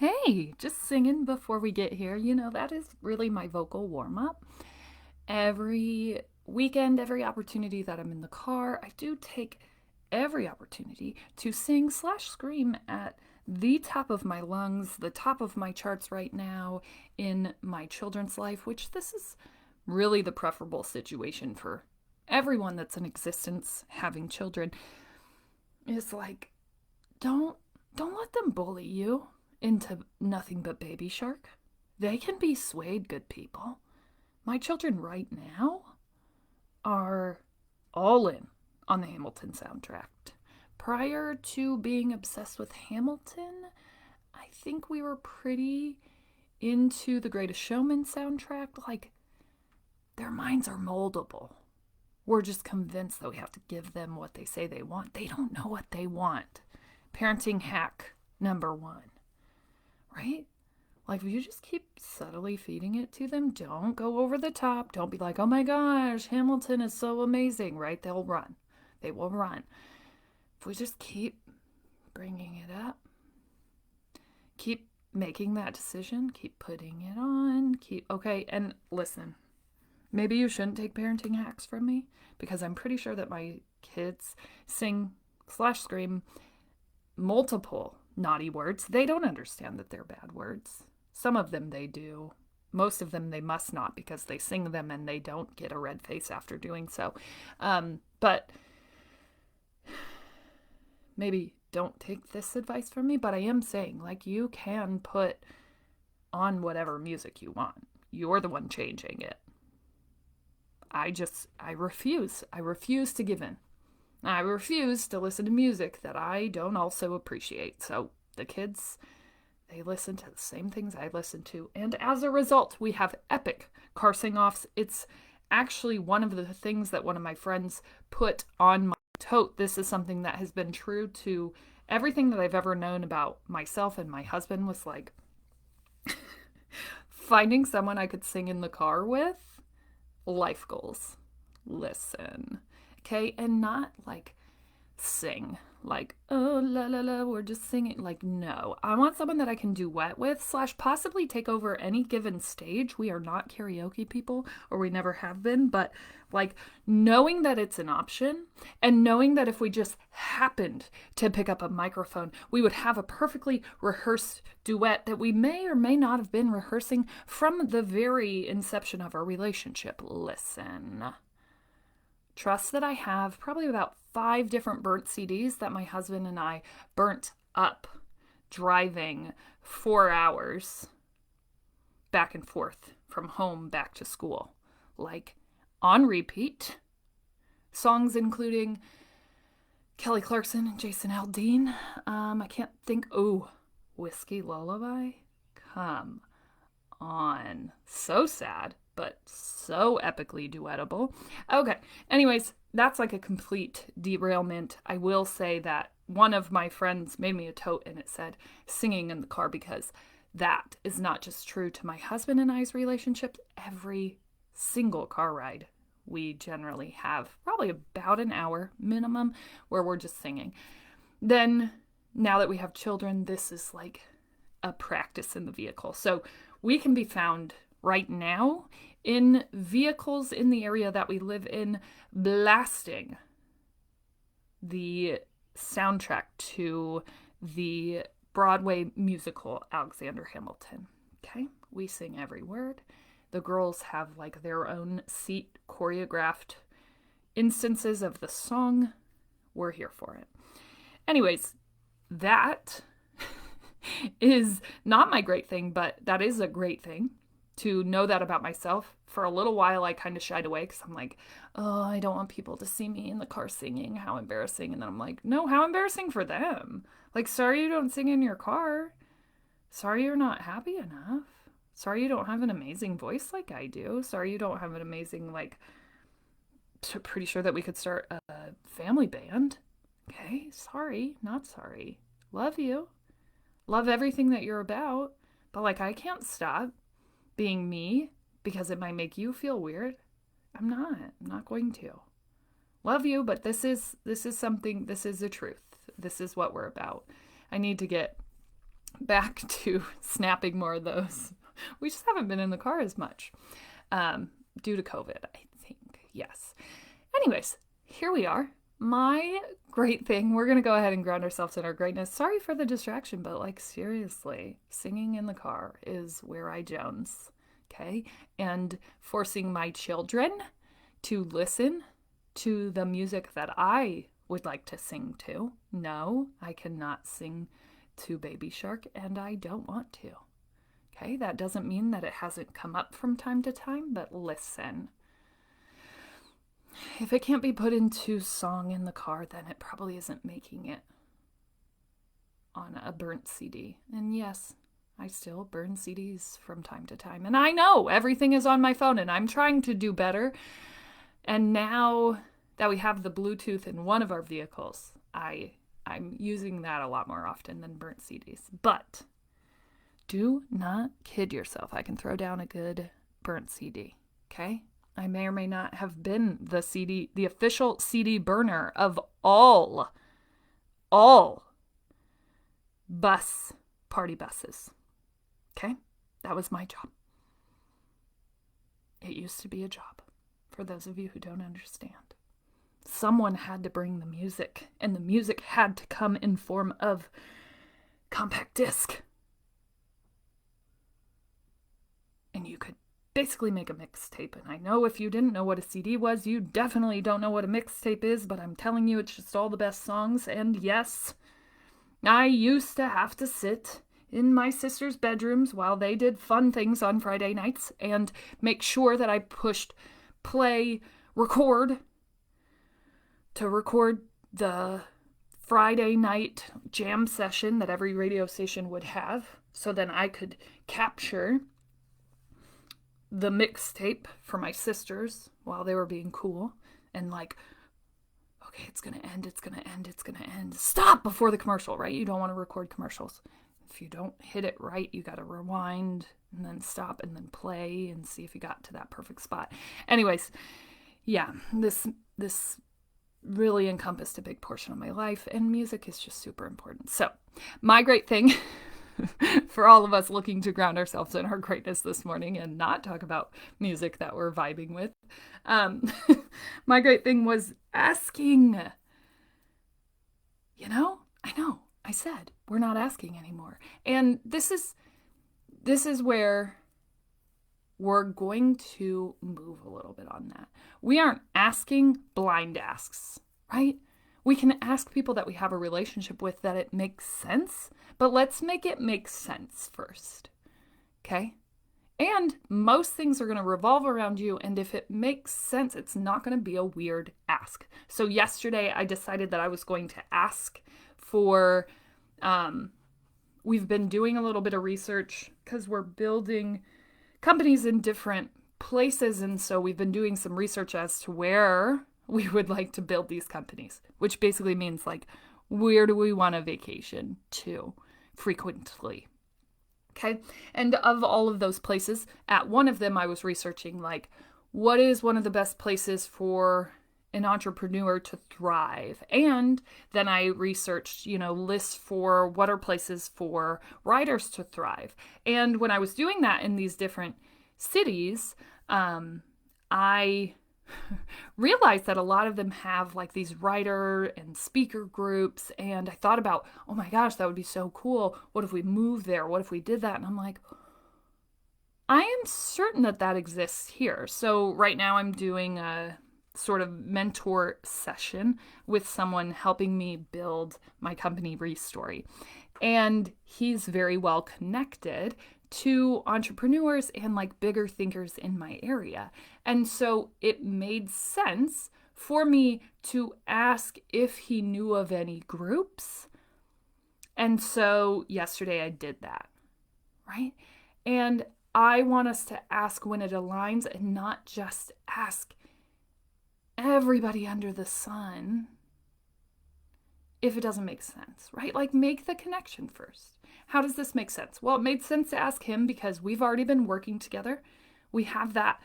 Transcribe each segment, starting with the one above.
Hey, just singing before we get here. That is really my vocal warm up. Every weekend, every opportunity that I'm in the car, I do take every opportunity to sing slash scream at the top of my lungs, the top of my charts right now in my children's life, which this is really the preferable situation for everyone that's in existence having children. Is like, don't don't let them bully you into nothing but baby shark. They can be swayed, good people. My children right now are all in on the Hamilton soundtrack. Prior to being obsessed with Hamilton, I think we were pretty into the Greatest Showman soundtrack. Like, their minds are moldable. We're just convinced that we have to give them what they say they want. They don't know what they want. Parenting hack number one, right? Like, if you just keep subtly feeding it to them, don't go over the top. Don't be like, oh my gosh, Hamilton is so amazing, right? They'll run. They will run. If we just keep bringing it up, keep making that decision, keep putting it on, okay, and listen, maybe you shouldn't take parenting hacks from me because I'm pretty sure that my kids sing slash scream multiple naughty words. They don't understand that they're bad words. Some of them they do. Most of them they must not because they sing them and they don't get a red face after doing so. But maybe don't take this advice from me, but I am saying, like, you can put on whatever music you want. You're the one changing it. I refuse. I refuse to give in. I refuse to listen to music that I don't also appreciate. So the kids, they listen to the same things I listen to. And as a result, we have epic car sing-offs. It's actually one of the things that one of my friends put on my tote. This is something that has been true to everything that I've ever known about myself and my husband, was like finding someone I could sing in the car with. Life goals. Listen. Okay? And not like sing like, oh la la la, we're just singing. Like, no, I want someone that I can duet with slash possibly take over any given stage. We are not karaoke people, or we never have been, but like, knowing that it's an option, and knowing that if we just happened to pick up a microphone, we would have a perfectly rehearsed duet that we may or may not have been rehearsing from the very inception of our relationship. Listen, trust that I have probably about 5 different burnt CDs that my husband and I burnt up driving 4 hours back and forth from home back to school, like on repeat. Songs including Kelly Clarkson and Jason Aldean. I can't think. Oh, Whiskey Lullaby. Come on. So sad, but so epically duettable. Okay, anyways, that's like a complete derailment. I will say that one of my friends made me a tote and it said singing in the car, because that is not just true to my husband and I's relationship. Every single car ride, we generally have probably about an hour minimum where we're just singing. Then, now that we have children, this is like a practice in the vehicle. So we can be found right now in vehicles in the area that we live in, blasting the soundtrack to the Broadway musical Alexander Hamilton. Okay? We sing every word. The girls have like their own seat choreographed instances of the song. We're here for it. Anyways, that is not my great thing, but that is a great thing to know that about myself. For a little while, I kind of shied away because I'm like, oh, I don't want people to see me in the car singing. How embarrassing. And then I'm like, no, how embarrassing for them. Like, sorry you don't sing in your car. Sorry you're not happy enough. Sorry you don't have an amazing voice like I do. Sorry you don't have an amazing, like, pretty sure that we could start a family band. Okay, sorry, not sorry. Love you. Love everything that you're about. But, like, I can't stop being me because it might make you feel weird. I'm not going to. Love you, but this is something, this is the truth. This is what we're about. I need to get back to snapping more of those. We just haven't been in the car as much due to COVID, I think. Yes. Anyways, here we are. My great thing, we're going to go ahead and ground ourselves in our greatness. Sorry for the distraction, but like seriously, singing in the car is where I Jones. Okay? And forcing my children to listen to the music that I would like to sing to. No, I cannot sing to Baby Shark, and I don't want to. Okay, that doesn't mean that it hasn't come up from time to time, but listen. If it can't be put into song in the car, then it probably isn't making it on a burnt CD. And yes, I still burn CDs from time to time. And I know everything is on my phone, and I'm trying to do better. And now that we have the Bluetooth in one of our vehicles, I'm using that a lot more often than burnt CDs. But do not kid yourself. I can throw down a good burnt CD, okay? I may or may not have been the official CD burner of all party buses, okay? That was my job. It used to be a job, for those of you who don't understand. Someone had to bring the music, and the music had to come in form of compact disc. And you could basically make a mixtape. And I know if you didn't know what a CD was, you definitely don't know what a mixtape is, but I'm telling you, it's just all the best songs. And yes, I used to have to sit in my sister's bedrooms while they did fun things on Friday nights and make sure that I pushed play, record to record the Friday night jam session that every radio station would have. So then I could capture the mixtape for my sisters while they were being cool and like, okay, it's gonna end. Stop before the commercial, right? You don't want to record commercials. If you don't hit it right, you gotta rewind and then stop and then play and see if you got to that perfect spot. Anyways, yeah, this really encompassed a big portion of my life, and music is just super important. So my great thing for all of us looking to ground ourselves in our greatness this morning and not talk about music that we're vibing with. My great thing was asking. I know, I said we're not asking anymore. And this is where we're going to move a little bit on that. We aren't asking blind asks, right? We can ask people that we have a relationship with that it makes sense, but let's make it make sense first, okay? And most things are going to revolve around you, and if it makes sense, it's not going to be a weird ask. So yesterday, I decided that I was going to ask for, we've been doing a little bit of research because we're building companies in different places, and so we've been doing some research as to where we would like to build these companies, which basically means like, where do we want to vacation to frequently? Okay. And of all of those places, at one of them, I was researching like, what is one of the best places for an entrepreneur to thrive? And then I researched, lists for what are places for writers to thrive. And when I was doing that in these different cities, I realized that a lot of them have like these writer and speaker groups. And I thought about, oh my gosh, that would be so cool. What if we moved there? What if we did that? And I'm like, I am certain that exists here. So right now I'm doing a sort of mentor session with someone helping me build my company Restory. And he's very well connected to entrepreneurs and like bigger thinkers in my area. And so it made sense for me to ask if he knew of any groups. And so yesterday I did that, right? And I want us to ask when it aligns and not just ask everybody under the sun if it doesn't make sense, right? Like make the connection first. How does this make sense? Well, it made sense to ask him because we've already been working together. We have that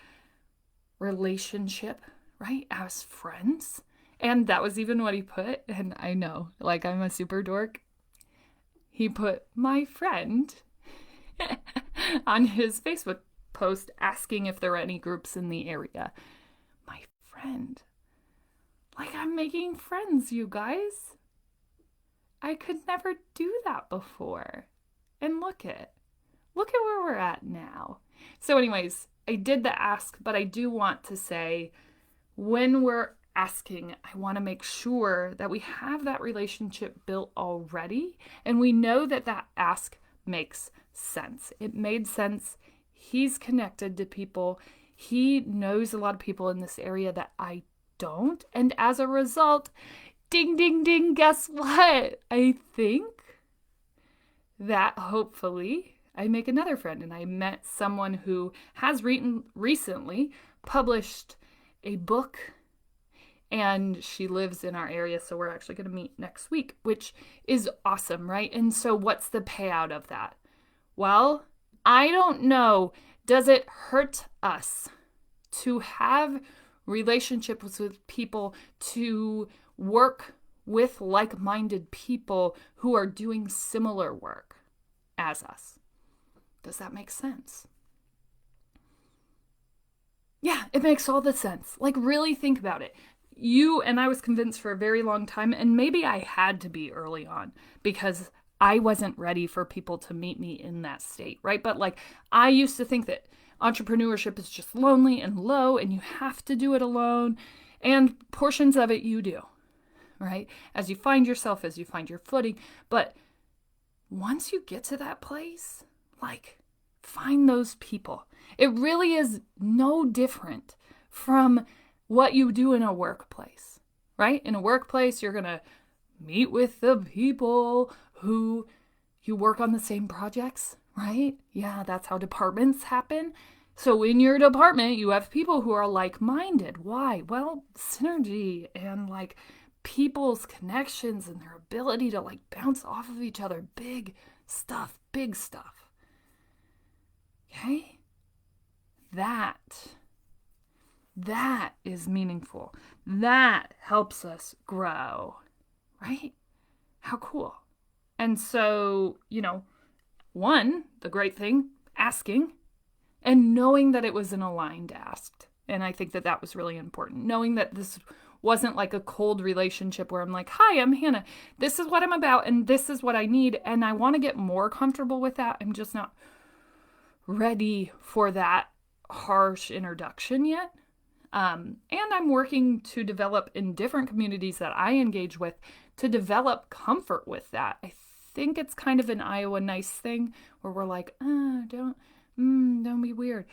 relationship, right? As friends. And that was even what he put. And I know, like I'm a super dork. he put my friend on his Facebook post asking if there were any groups in the area. My friend. Like, I'm making friends, you guys. I could never do that before. And look at where we're at now. So anyways, I did the ask, but I do want to say when we're asking, I want to make sure that we have that relationship built already and we know that that ask makes sense. It made sense. He's connected to people. He knows a lot of people in this area that I don't. And as a result, ding, ding, ding, guess what? I think that hopefully I make another friend. And I met someone who has recently published a book, and she lives in our area, so we're actually going to meet next week, which is awesome, right? And so what's the payout of that? Well, I don't know. Does it hurt us to have relationships with people, to work with like-minded people who are doing similar work as us? Does that make sense? Yeah, it makes all the sense. Like, really think about it. You and I was convinced for a very long time, and maybe I had to be early on because I wasn't ready for people to meet me in that state, right? But like, I used to think that entrepreneurship is just lonely and low and you have to do it alone, and portions of it you do, right? As you find yourself, as you find your footing. But once you get to that place, like, find those people. It really is no different from what you do in a workplace, right? In a workplace, you're going to meet with the people who you work on the same projects, right? Yeah, that's how departments happen. So in your department, you have people who are like-minded. Why? Well, synergy and like people's connections and their ability to like bounce off of each other. Big stuff, big stuff. Okay? That is meaningful. That helps us grow, right? How cool. And so, one, the great thing, asking, and knowing that it was an aligned ask. And I think that that was really important. Knowing that this wasn't like a cold relationship where I'm like, hi, I'm Hannah. This is what I'm about, and this is what I need. And I want to get more comfortable with that. I'm just not ready for that harsh introduction yet. And I'm working to develop in different communities that I engage with to develop comfort with that. I think it's kind of an Iowa nice thing where we're like, don't be weird.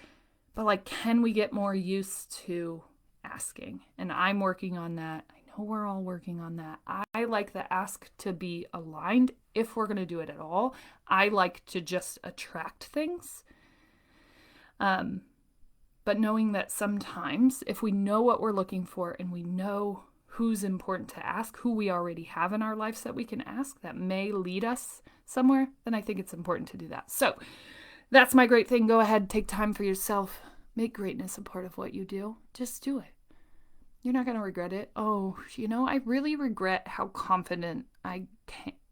But like, can we get more used to asking? And I'm working on that. I know we're all working on that. I like the ask to be aligned if we're going to do it at all. I like to just attract things. But knowing that sometimes if we know what we're looking for and we know who's important to ask, who we already have in our lives that we can ask, that may lead us somewhere, then I think it's important to do that. So that's my great thing. Go ahead, take time for yourself. Make greatness a part of what you do. Just do it. You're not going to regret it. Oh, I really regret how confident I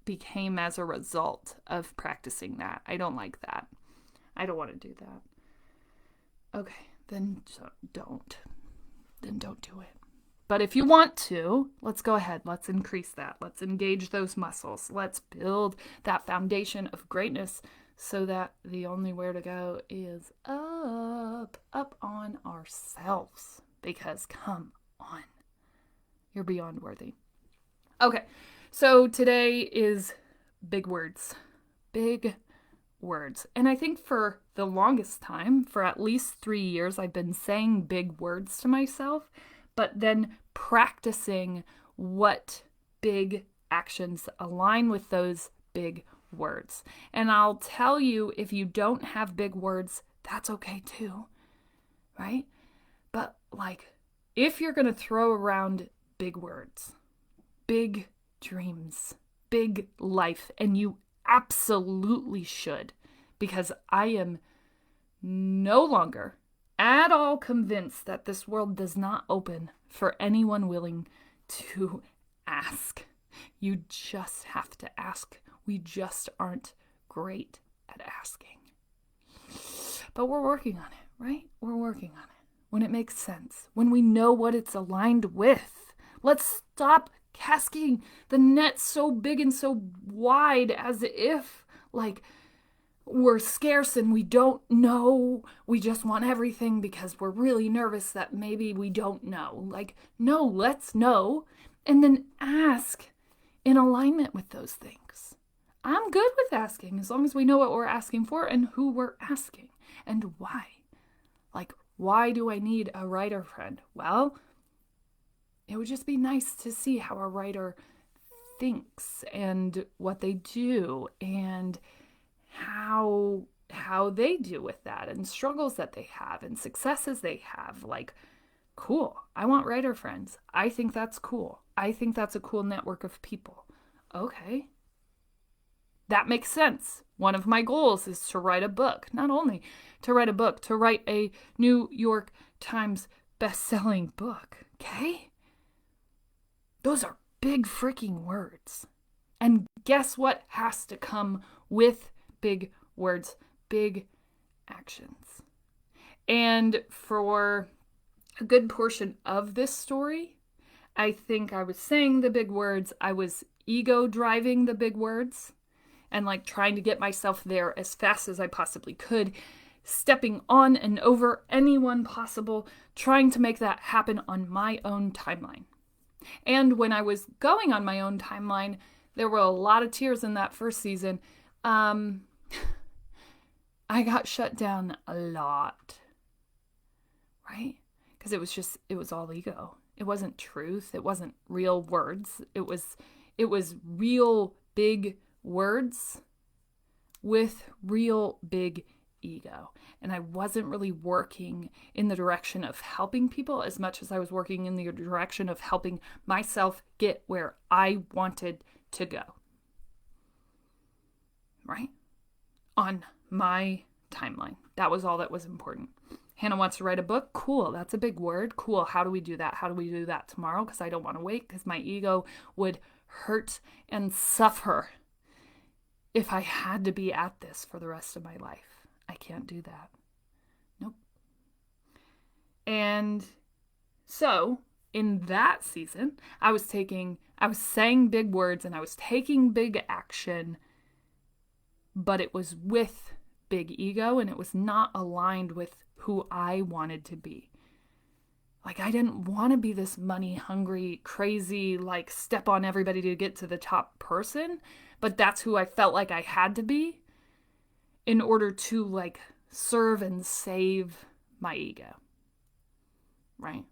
became as a result of practicing that. I don't like that. I don't want to do that. Okay, then don't. Then don't do it. But if you want to, let's go ahead. Let's increase that. Let's engage those muscles. Let's build that foundation of greatness so that the only way to go is up on ourselves. Because come on, you're beyond worthy. Okay, so today is big words. Big words. And I think for the longest time, for at least 3 years, I've been saying big words to myself, but then practicing what big actions align with those big words. And I'll tell you, if you don't have big words, that's okay too, right? But like, if you're going to throw around big words, big dreams, big life, and you absolutely should, because I am no longer at all convinced that this world does not open for anyone willing to ask. You just have to ask We just aren't great at asking. But we're working on it, right? We're working on it. When it makes sense, when we know what it's aligned with. Let's stop casting the net so big and so wide as if, like, we're scarce and we don't know. We just want everything because we're really nervous that maybe we don't know. Like, no, let's know. And then ask in alignment with those things. I'm good with asking as long as we know what we're asking for and who we're asking and why. Like, why do I need a writer friend? Well, it would just be nice to see how a writer thinks and what they do and how they deal with that and struggles that they have and successes they have. Like, cool. I want writer friends. I think that's cool. I think that's a cool network of people. Okay. That makes sense. One of my goals is to write a book. Not only to write a book, to write a New York Times best-selling book. Okay? Those are big freaking words. And guess what has to come with big words? Big actions. And for a good portion of this story, I think I was saying the big words. I was ego driving the big words and like trying to get myself there as fast as I possibly could, stepping on and over anyone possible, trying to make that happen on my own timeline. And when I was going on my own timeline, there were a lot of tears in that first season. I got shut down a lot, right? Because it was all ego. It wasn't truth. It wasn't real words. It was real big words with real big ego. And I wasn't really working in the direction of helping people as much as I was working in the direction of helping myself get where I wanted to go. Right? On my timeline. That was all that was important. Hanna wants to write a book. Cool. That's a big word. Cool. How do we do that? How do we do that tomorrow? Because I don't want to wait because my ego would hurt and suffer if I had to be at this for the rest of my life. I can't do that. Nope. And so in that season, I was saying big words and I was taking big action, but it was with big ego and it was not aligned with who I wanted to be. Like, I didn't want to be this money hungry, crazy, like step on everybody to get to the top person, but that's who I felt like I had to be in order to like serve and save my ego. Right?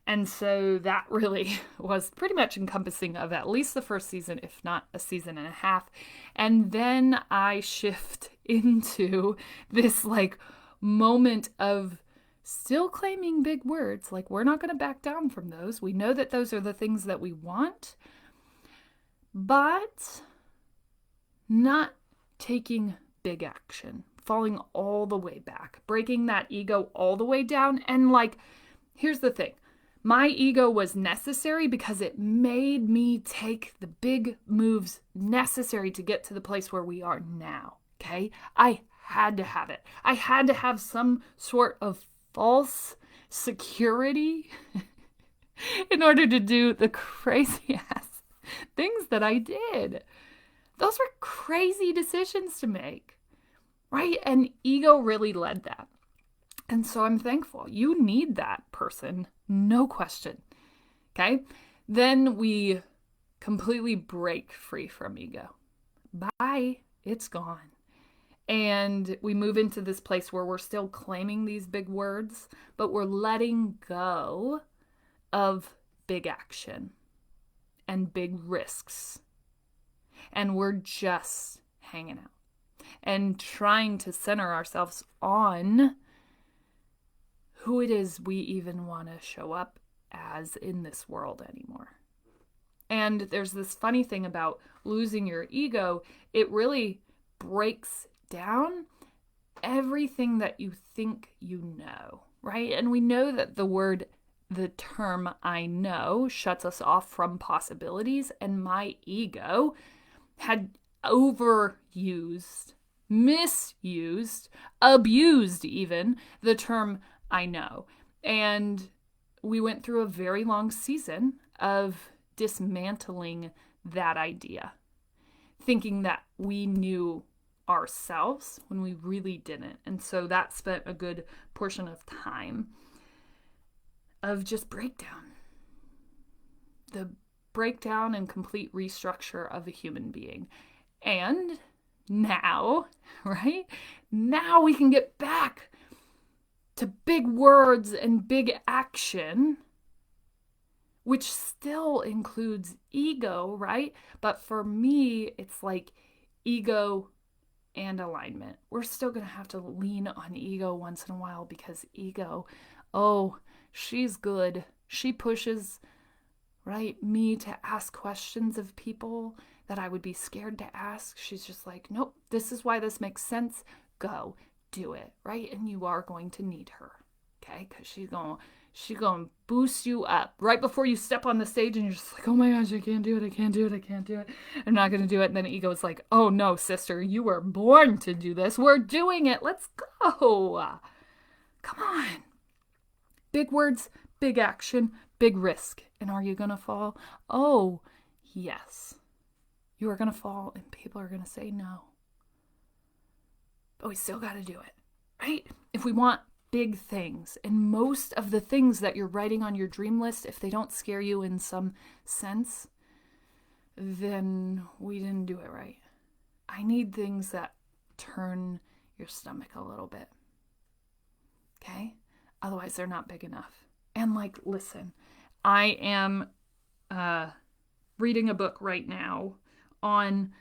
And so that really was pretty much encompassing of at least the first season, if not a season and a half. And then I shift into this like moment of still claiming big words. Like, we're not going to back down from those. We know that those are the things that we want, but not taking big action, falling all the way back, breaking that ego all the way down. And like, here's the thing. My ego was necessary because it made me take the big moves necessary to get to the place where we are now. Okay? I had to have it. I had to have some sort of false security in order to do the crazy ass things that I did. Those were crazy decisions to make, right? And ego really led that. And so I'm thankful. You need that person, no question. Okay? Then we completely break free from ego. Bye. It's gone. And we move into this place where we're still claiming these big words, but we're letting go of big action and big risks. And we're just hanging out and trying to center ourselves on who it is we even want to show up as in this world anymore. And there's this funny thing about losing your ego. It really breaks down everything that you think you know, right? And we know that the term I know shuts us off from possibilities, and my ego had overused, misused, abused even the term I know. And we went through a very long season of dismantling that idea, thinking that we knew ourselves when we really didn't. And so that spent a good portion of time of just breakdown. The breakdown and complete restructure of a human being. And now, right? Now we can get back to big words and big action, which still includes ego, right? But for me, it's like ego and alignment. We're still going to have to lean on ego once in a while because ego, oh, she's good. She pushes, right, me to ask questions of people that I would be scared to ask. She's just like, nope, this is why this makes sense. Go do it, right? And you are going to need her, okay? Because she's going to boost you up right before you step on the stage and you're just like, oh my gosh, I can't do it. I'm not going to do it. And then ego is like, oh no, sister, you were born to do this. We're doing it. Let's go. Come on. Big words, big action, big risk. And are you going to fall? Oh, yes. You are going to fall and people are going to say no. But we still got to do it, right? If we want big things, and most of the things that you're writing on your dream list, if they don't scare you in some sense, then we didn't do it right. I need things that turn your stomach a little bit, okay? Otherwise, they're not big enough. And like, listen, I am reading a book right now on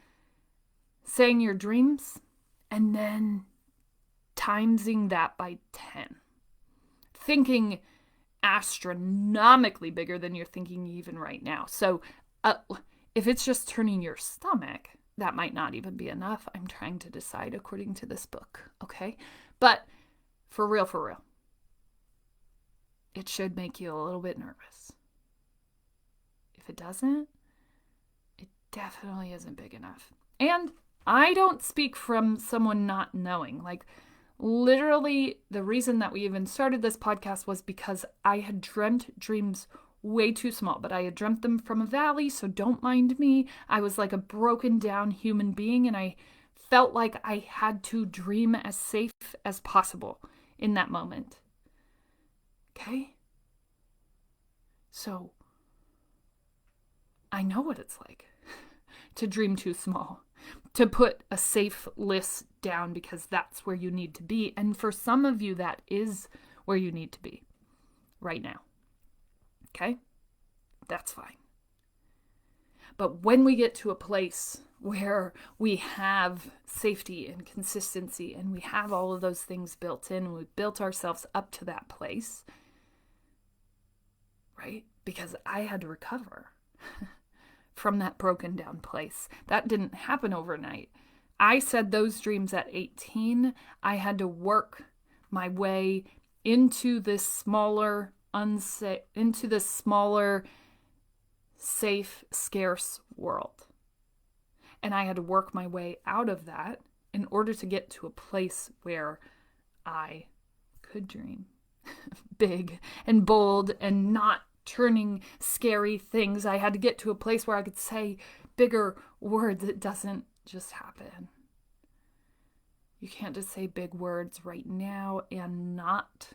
saying your dreams and then timesing that by 10. Thinking astronomically bigger than you're thinking even right now. So if it's just turning your stomach, that might not even be enough. I'm trying to decide according to this book, okay? But for real, it should make you a little bit nervous. If it doesn't, it definitely isn't big enough. And I don't speak from someone not knowing. Like, literally, the reason that we even started this podcast was because I had dreamt dreams way too small, but I had dreamt them from a valley, so don't mind me. I was like a broken down human being, and I felt like I had to dream as safe as possible in that moment. Okay? So, I know what it's like to dream too small, to put a safe list down because that's where you need to be. And for some of you, that is where you need to be right now. Okay? That's fine. But when we get to a place where we have safety and consistency and we have all of those things built in, we've built ourselves up to that place, right? Because I had to recover from that broken down place. That didn't happen overnight. I said those dreams at 18. I had to work my way into this smaller, safe, scarce world. And I had to work my way out of that in order to get to a place where I could dream big and bold and not turning scary things. I had to get to a place where I could say bigger words. It doesn't just happen. You can't just say big words right now and not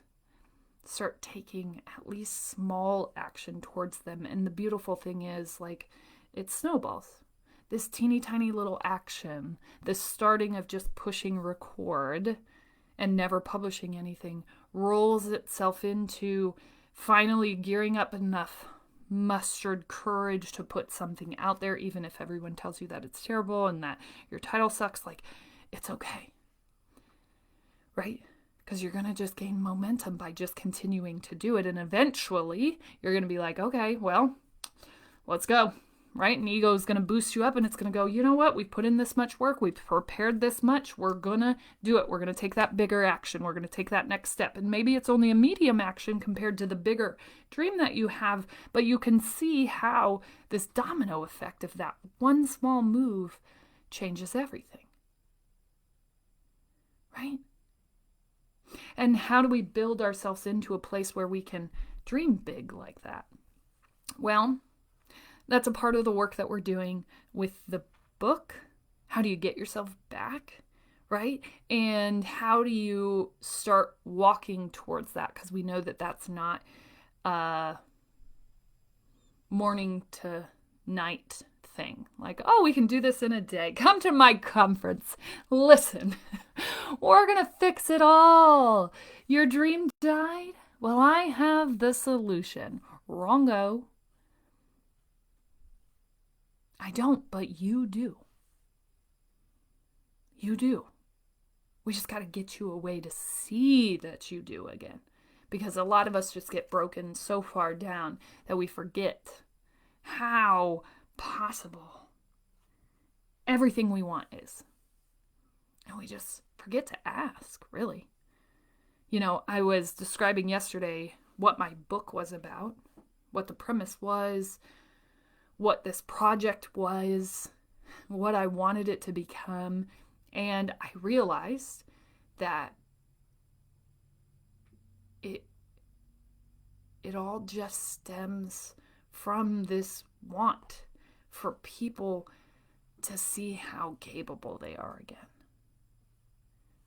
start taking at least small action towards them. And the beautiful thing is, like, it snowballs. This teeny tiny little action, this starting of just pushing record and never publishing anything, rolls itself into finally gearing up enough mustered courage to put something out there, even if everyone tells you that it's terrible and that your title sucks. Like, it's okay, right? Because you're going to just gain momentum by just continuing to do it. And eventually you're going to be like, okay, well, let's go. right? And ego is going to boost you up and it's going to go, you know what? We've put in this much work. We've prepared this much. We're going to do it. We're going to take that bigger action. We're going to take that next step. And maybe it's only a medium action compared to the bigger dream that you have, but you can see how this domino effect of that one small move changes everything, right? And how do we build ourselves into a place where we can dream big like that? Well, that's a part of the work that we're doing with the book. How do you get yourself back, right? And how do you start walking towards that? Because we know that that's not a morning to night thing. Like, oh, we can do this in a day. Come to my conference. Listen, we're going to fix it all. Your dream died? Well, I have the solution. Wrongo. I don't, but you do. You do. We just got to get you a way to see that you do again. Because a lot of us just get broken so far down that we forget how possible everything we want is. And we just forget to ask, really. You know, I was describing yesterday what my book was about, what the premise was, what this project was, what I wanted it to become. And I realized that it all just stems from this want for people to see how capable they are again.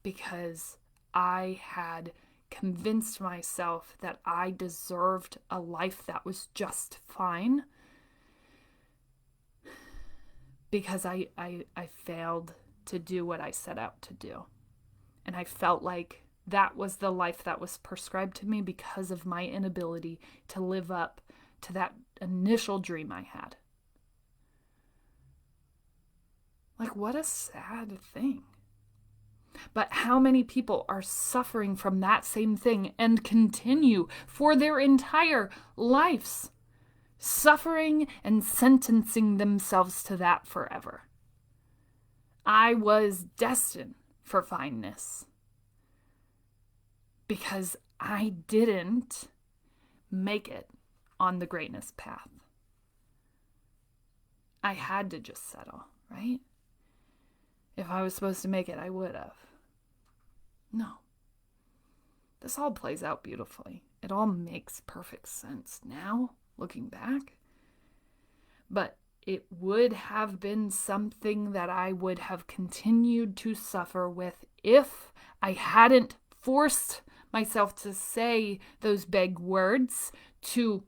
Because I had convinced myself that I deserved a life that was just fine because I failed to do what I set out to do. And I felt like that was the life that was prescribed to me because of my inability to live up to that initial dream I had. Like, what a sad thing. But how many people are suffering from that same thing and continue for their entire lives, suffering and sentencing themselves to that forever? I was destined for fineness because I didn't make it on the greatness path. I had to just settle, right? If I was supposed to make it, I would have. No. This all plays out beautifully. It all makes perfect sense now, looking back. But it would have been something that I would have continued to suffer with if I hadn't forced myself to say those big words, to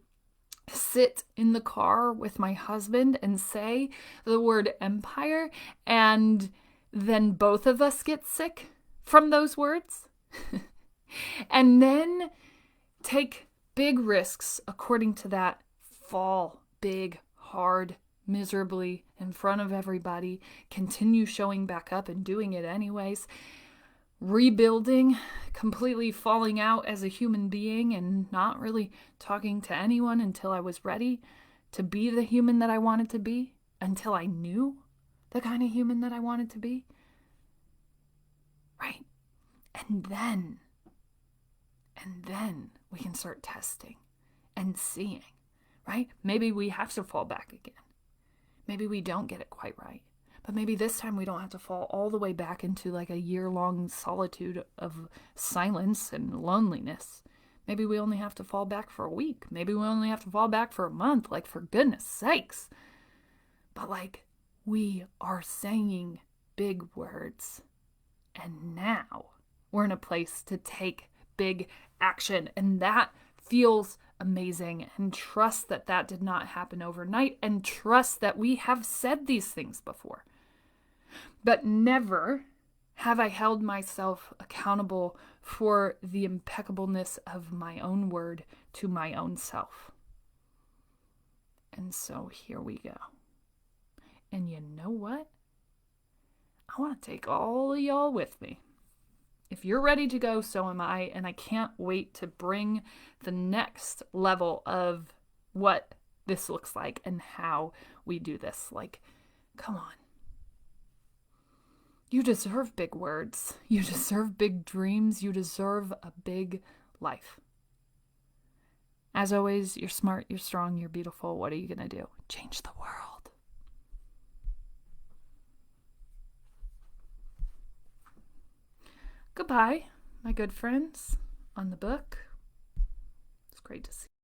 sit in the car with my husband and say the word empire, and then both of us get sick from those words. And then take big risks according to that, fall big, hard, miserably in front of everybody, continue showing back up and doing it anyways, rebuilding, completely falling out as a human being and not really talking to anyone until I was ready to be the human that I wanted to be, until I knew the kind of human that I wanted to be. Right? And then we can start testing and seeing, right? Maybe we have to fall back again. Maybe we don't get it quite right. But maybe this time we don't have to fall all the way back into like a year-long solitude of silence and loneliness. Maybe we only have to fall back for a week. Maybe we only have to fall back for a month. Like, for goodness sakes. But like, we are saying big words. And now we're in a place to take big action. And that feels amazing. And trust that that did not happen overnight. And trust that we have said these things before. But never have I held myself accountable for the impeccableness of my own word to my own self. And so here we go. And you know what? I want to take all of y'all with me. If you're ready to go, so am I. And I can't wait to bring the next level of what this looks like and how we do this. Like, come on. You deserve big words. You deserve big dreams. You deserve a big life. As always, you're smart, you're strong, you're beautiful. What are you going to do? Change the world. Goodbye, my good friends on the book. It's great to see you.